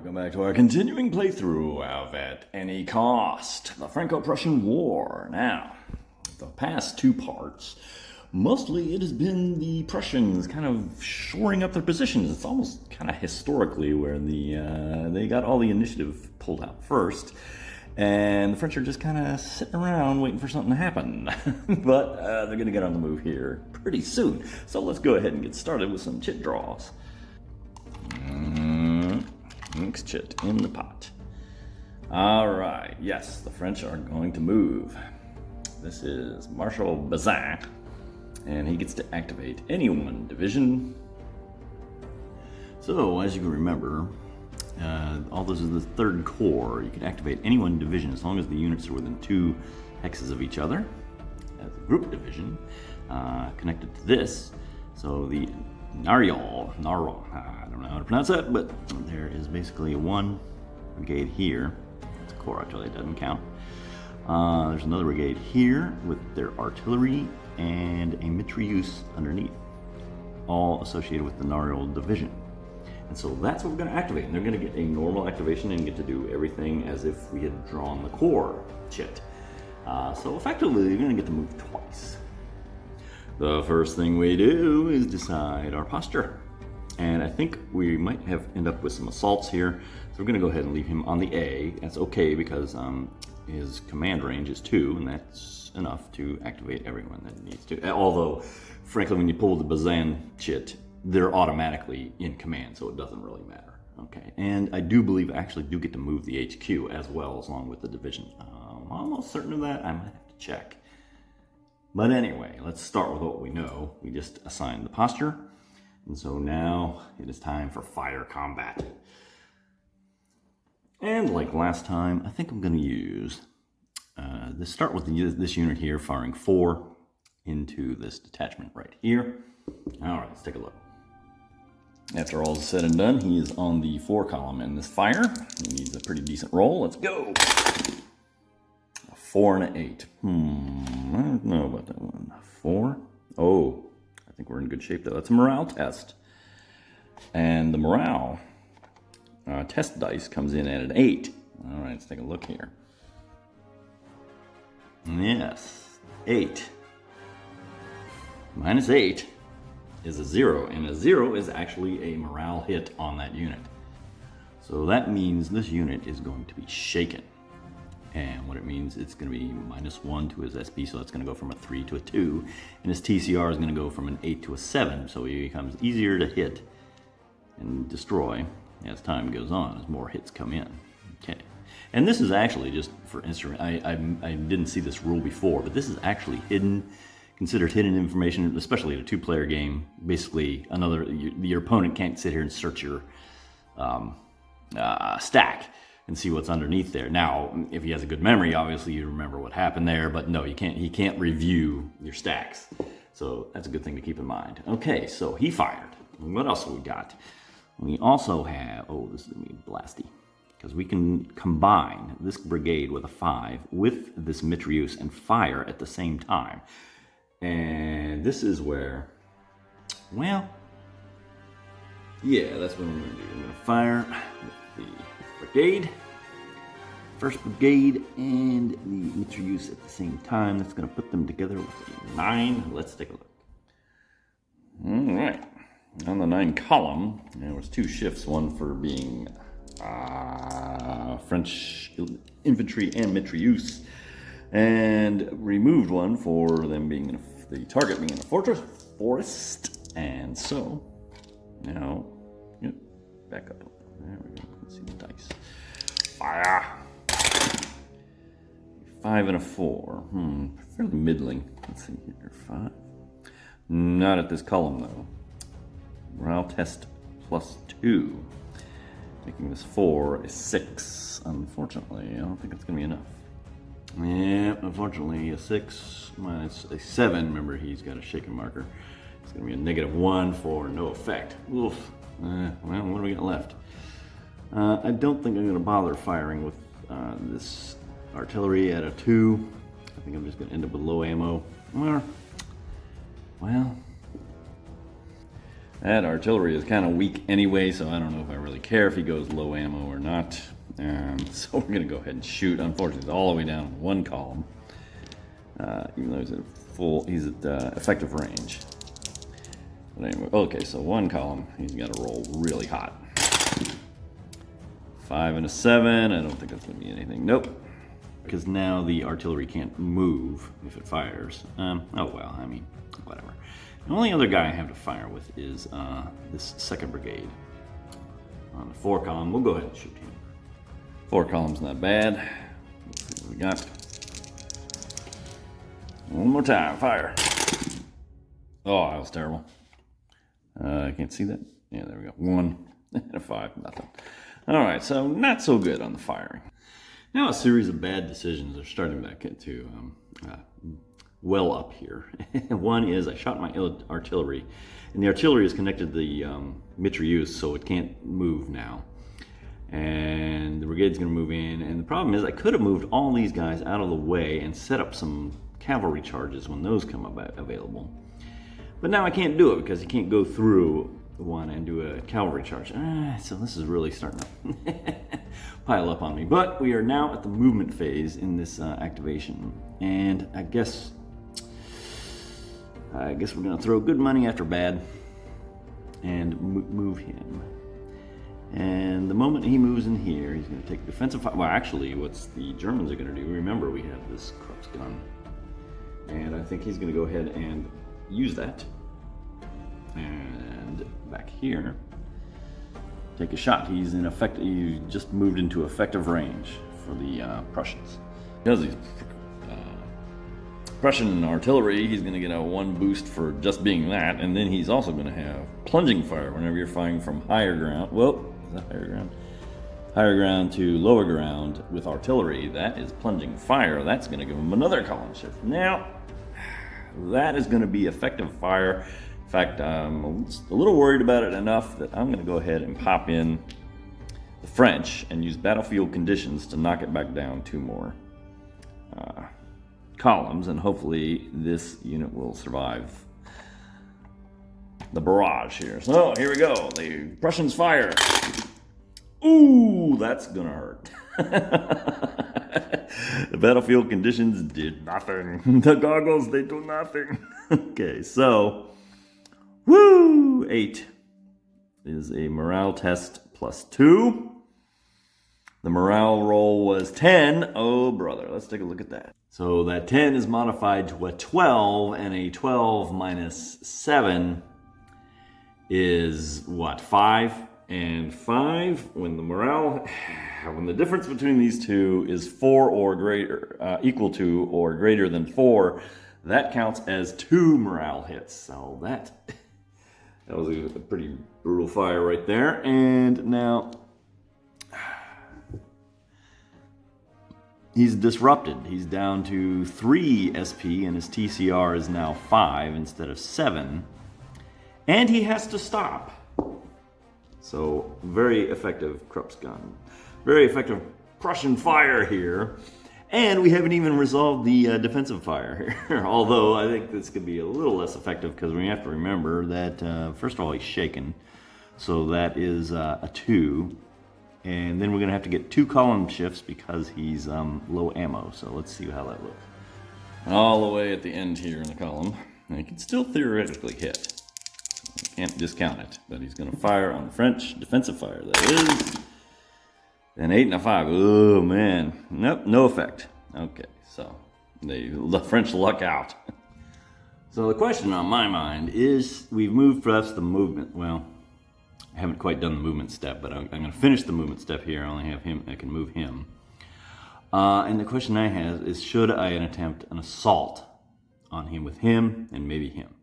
welcome back to our continuing playthrough of At Any Cost, the Franco-Prussian War. Now, the past two parts, mostly it has been the Prussians kind of shoring up their positions. It's almost kind of historically where they got all the initiative pulled out first, and the French are just kind of sitting around waiting for something to happen. But they're going to get on the move here pretty soon. So let's go ahead and get started with some chit draws. Mix chit in the pot. All right, yes, the French are going to move. This is Marshal Bazaine, and he gets to activate any one division. So, as you can remember, all this is the third corps. You can activate any one division as long as the units are within 2 hexes of each other as a group division connected to this. So the Nariol, I don't know how to pronounce that, but there is basically one brigade here. It's a corps, actually, it doesn't count. There's another brigade here with their artillery and a mitrailleuse underneath, all associated with the Nariol division. And so that's what we're going to activate. And they're going to get a normal activation and get to do everything as if we had drawn the corps chit. So effectively, they're going to get to move twice. The first thing we do is decide our posture. And I think we might end up with some assaults here. So we're going to go ahead and leave him on the A. That's okay because his command range is 2, and that's enough to activate everyone that needs to. Although, frankly, when you pull the Bazaine chit, they're automatically in command, so it doesn't really matter. Okay, and I do believe I actually do get to move the HQ as well, along with the division. I'm almost certain of that. I might have to check. But anyway, let's start with what we know. We just assigned the posture, and so now it is time for fire combat. And like last time, I think I'm going to use start with this unit here, firing 4 into this detachment right here. All right, let's take a look. After all is said and done, he is on the 4 column in this fire. He needs a pretty decent roll. Let's go. A 4 and an 8. I don't know about that one. 4. Oh, I think we're in good shape though. That's a morale test. And the morale test dice comes in at an 8. All right, let's take a look here. Yes, 8 minus 8 is a 0, and a 0 is actually a morale hit on that unit. So that means this unit is going to be shaken. And what it means, it's going to be -1 to his SP, so it's going to go from a 3 to a 2. And his TCR is going to go from an 8 to a 7, so he becomes easier to hit and destroy as time goes on, as more hits come in. Okay. And this is actually just for instrument. I didn't see this rule before, but this is actually considered hidden information, especially in a 2-player game. Basically, your opponent can't sit here and search your stack and see what's underneath there. Now, if he has a good memory, obviously you remember what happened there, but no, he can't review your stacks. So that's a good thing to keep in mind. Okay, so he fired. What else have we got? We also have, this is going to be blasty, because we can combine this brigade with a 5 with this mitrailleuse and fire at the same time. And this is where, well, yeah, that's what I'm going to do. I'm going to fire with the brigade, 1st brigade, and the mitrailleuse at the same time. That's going to put them together with a 9. Let's take a look. All right. On the 9 column, there was 2 shifts, one for being French infantry and mitrailleuse, and removed one for them being the target being in a forest. And so now, back up. There we go. Let's see the dice. Fire. 5 and a 4. Fairly middling. Let's see here. 5. Not at this column though. Morale test +2. Making this 4 is 6. Unfortunately, I don't think it's going to be enough. Yeah, unfortunately, a 6 minus a 7. Remember, he's got a shaken marker. It's going to be a -1 for no effect. Oof. Well, what do we got left? I don't think I'm going to bother firing with this artillery at a 2. I think I'm just going to end up with low ammo. Or, well, That artillery is kind of weak anyway, so I don't know if I really care if he goes low ammo or not. So we're going to go ahead and shoot. Unfortunately, it's all the way down one column. Even though he's at effective range. But anyway, okay, so one column, he's got to roll really hot. 5 and a 7, I don't think that's going to be anything. Nope. Because now the artillery can't move if it fires. Oh well, I mean, whatever. The only other guy I have to fire with is this 2nd Brigade. On the 4 column, we'll go ahead and shoot him. 4 columns not bad. Let's see what we got. One more time, fire. Oh, that was terrible. I can't see that. Yeah, there we go. 1 and a 5, nothing. All right, so not so good on the firing. Now a series of bad decisions are starting back into well up here. One is I shot my artillery, and the artillery is connected to the mitrailleuse, so it can't move now. And the brigade's going to move in, and the problem is I could have moved all these guys out of the way and set up some cavalry charges when those come available. But now I can't do it because you can't go through one and do a cavalry charge. So this is really starting to pile up on me. But we are now at the movement phase in this activation, and I guess we're going to throw good money after bad and move him. And the moment he moves in here, he's going to take defensive fire. Well, actually, what's the Germans are going to do, remember we have this Krupp's gun. And I think he's going to go ahead and use that. And back here, take a shot. He's in effect, he just moved into effective range for the Prussians. Because he's Prussian artillery, he's going to get a 1 boost for just being that, and then he's also going to have plunging fire whenever you're firing from higher ground. Well, is that higher ground? Higher ground to lower ground with artillery. That is plunging fire. That's going to give him another column shift. Now, that is going to be effective fire. In fact, I'm a little worried about it enough that I'm going to go ahead and pop in the French and use battlefield conditions to knock it back down 2 more columns, and hopefully this unit will survive the barrage here. So here we go. The Prussians fire. Ooh, that's gonna hurt. The battlefield conditions did nothing. The goggles, they do nothing. Okay, so woo! 8 is a morale test +2. The morale roll was 10. Oh, brother, let's take a look at that. So that 10 is modified to a 12, and a 12 minus 7 is what, 5? And 5, when the difference between these two is 4 or greater, equal to or greater than 4, that counts as 2 morale hits. So that was a pretty brutal fire right there. And now he's disrupted. He's down to 3 SP, and his TCR is now 5 instead of 7. And he has to stop. So, very effective Krupp's gun. Very effective Prussian fire here. And we haven't even resolved the defensive fire here. Although, I think this could be a little less effective because we have to remember that, first of all, he's shaken. So that is a 2. And then we're going to have to get 2 column shifts because he's low ammo. So let's see how that looks. All the way at the end here in the column. And he can still theoretically hit. Can't discount it. But he's going to fire on the French defensive fire. That is an 8 and a 5. Oh, man. Nope, no effect. Okay, so the French luck out. So the question on my mind is, we've moved perhaps the movement. Well, I haven't quite done the movement step, but I'm going to finish the movement step here. I only have him. I can move him. And the question I have is, should I attempt an assault on him with him and maybe him?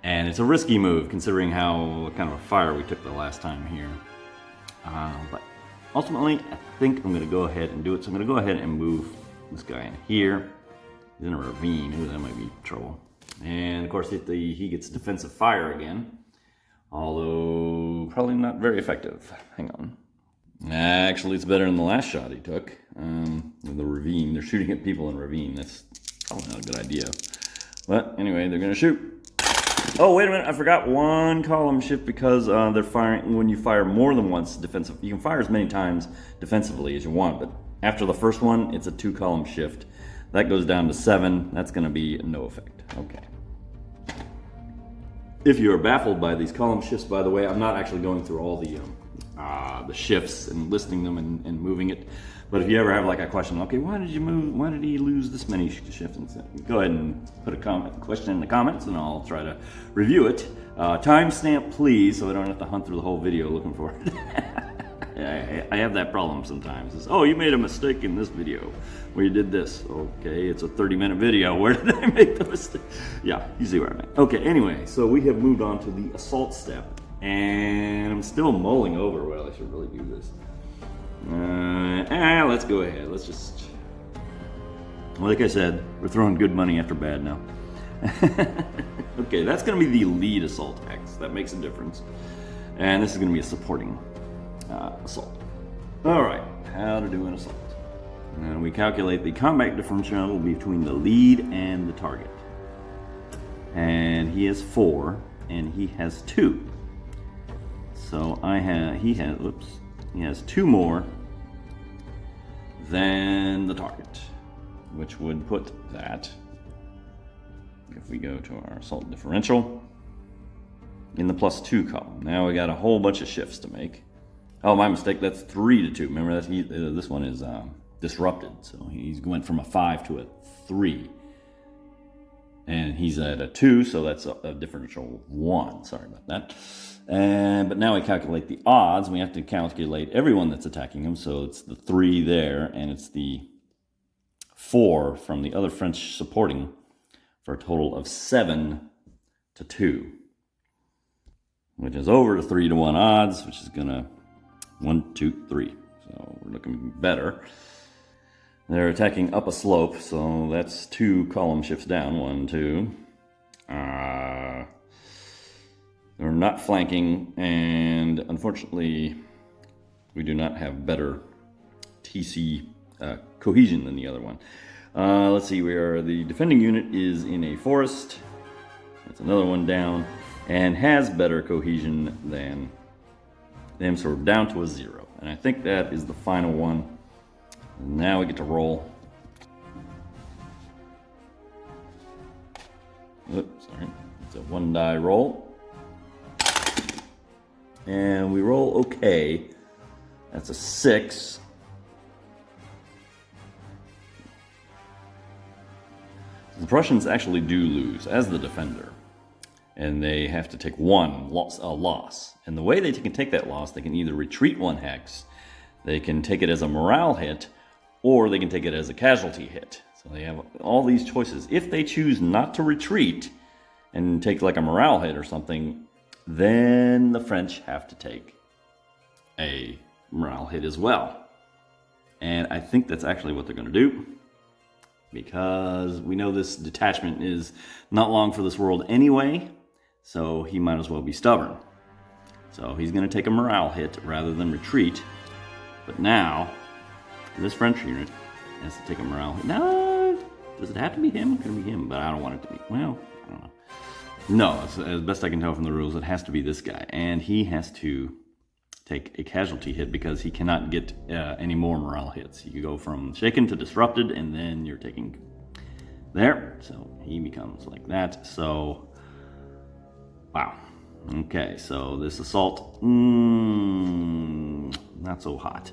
And it's a risky move considering what kind of a fire we took the last time here. But ultimately, I think I'm going to go ahead and do it. So I'm going to go ahead and move this guy in here. He's in a ravine. Ooh, that might be trouble. And of course, he gets defensive fire again. Although, probably not very effective. Hang on. Actually, it's better than the last shot he took. The ravine. They're shooting at people in a ravine. That's probably not a good idea. But anyway, they're going to shoot. Oh, wait a minute, I forgot one column shift because they're firing, when you fire more than once defensive, you can fire as many times defensively as you want, but after the first one, it's a 2-column shift. That goes down to 7, that's gonna be no effect, okay. If you are baffled by these column shifts, by the way, I'm not actually going through all the shifts and listing them and moving it. But if you ever have like a question, okay, why did he lose this many shifts? Go ahead and put a question in the comments and I'll try to review it. Timestamp please, so I don't have to hunt through the whole video looking for it. I have that problem sometimes. It's, oh, you made a mistake in this video where you did this. Okay, it's a 30-minute video. Where did I make the mistake? Yeah, you see where I'm at. Okay, anyway, so we have moved on to the assault step. And I'm still mulling over, well, I should really do this. Let's go ahead. Let's just, well, like I said, we're throwing good money after bad now. Okay, that's going to be the lead assault hex. That makes a difference. And this is going to be a supporting assault. All right, how to do an assault. And we calculate the combat differential between the lead and the target. And he has 4, and he has 2. So he has 2 more than the target, which would put that, if we go to our assault differential, in the +2 column. Now we got a whole bunch of shifts to make. Oh, my mistake, that's 3 to 2. Remember, this one is disrupted, so he went from a 5 to a 3. And he's at a 2, so that's a differential 1. Sorry about that. But now we calculate the odds. We have to calculate everyone that's attacking him. So it's the 3 there, and it's the 4 from the other French supporting, for a total of 7 to 2, which is over the 3 to 1 odds, which is gonna 1, 2, 3. So we're looking better. They're attacking up a slope, so that's 2 column shifts down. 1, 2. They're not flanking, and unfortunately, we do not have better TC cohesion than the other one. Let's see, the defending unit is in a forest. That's another one down, and has better cohesion than them, so we're down to a 0. And I think that is the final one. Now we get to roll. Oops, sorry. It's a 1-die roll. And we roll okay. That's a 6. The Prussians actually do lose as the defender. And they have to take a loss. And the way they can take that loss, they can either retreat 1 hex, they can take it as a morale hit, or they can take it as a casualty hit. So they have all these choices. If they choose not to retreat and take like a morale hit or something, then the French have to take a morale hit as well. And I think that's actually what they're going to do, because we know this detachment is not long for this world anyway, so he might as well be stubborn. So he's going to take a morale hit rather than retreat. But now, this French unit has to take a morale hit. No, does it have to be him? It could be him, but I don't want it to be. Well, I don't know. No, as best I can tell from the rules, it has to be this guy. And he has to take a casualty hit because he cannot get any more morale hits. You go from shaken to disrupted, and then you're taking there. So he becomes like that. So, wow. Okay, so this assault, not so hot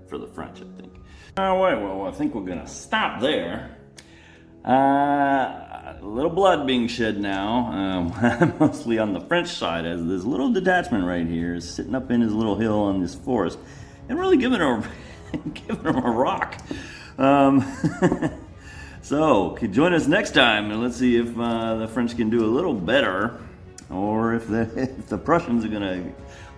for the French, I think. All right, well, I think we're gonna stop there. A little blood being shed now, mostly on the French side, as this little detachment right here is sitting up in his little hill on this forest and really giving him a rock. So, join us next time and let's see if the French can do a little better, or if the Prussians are going to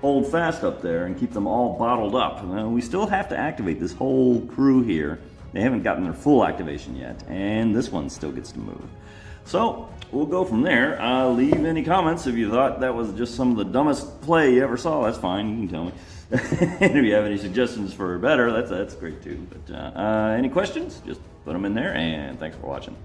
hold fast up there and keep them all bottled up. We still have to activate this whole crew here. They haven't gotten their full activation yet, and this one still gets to move. So, we'll go from there. Leave any comments if you thought that was just some of the dumbest play you ever saw. That's fine, you can tell me. And if you have any suggestions for better, that's great too. But any questions, just put them in there, and thanks for watching.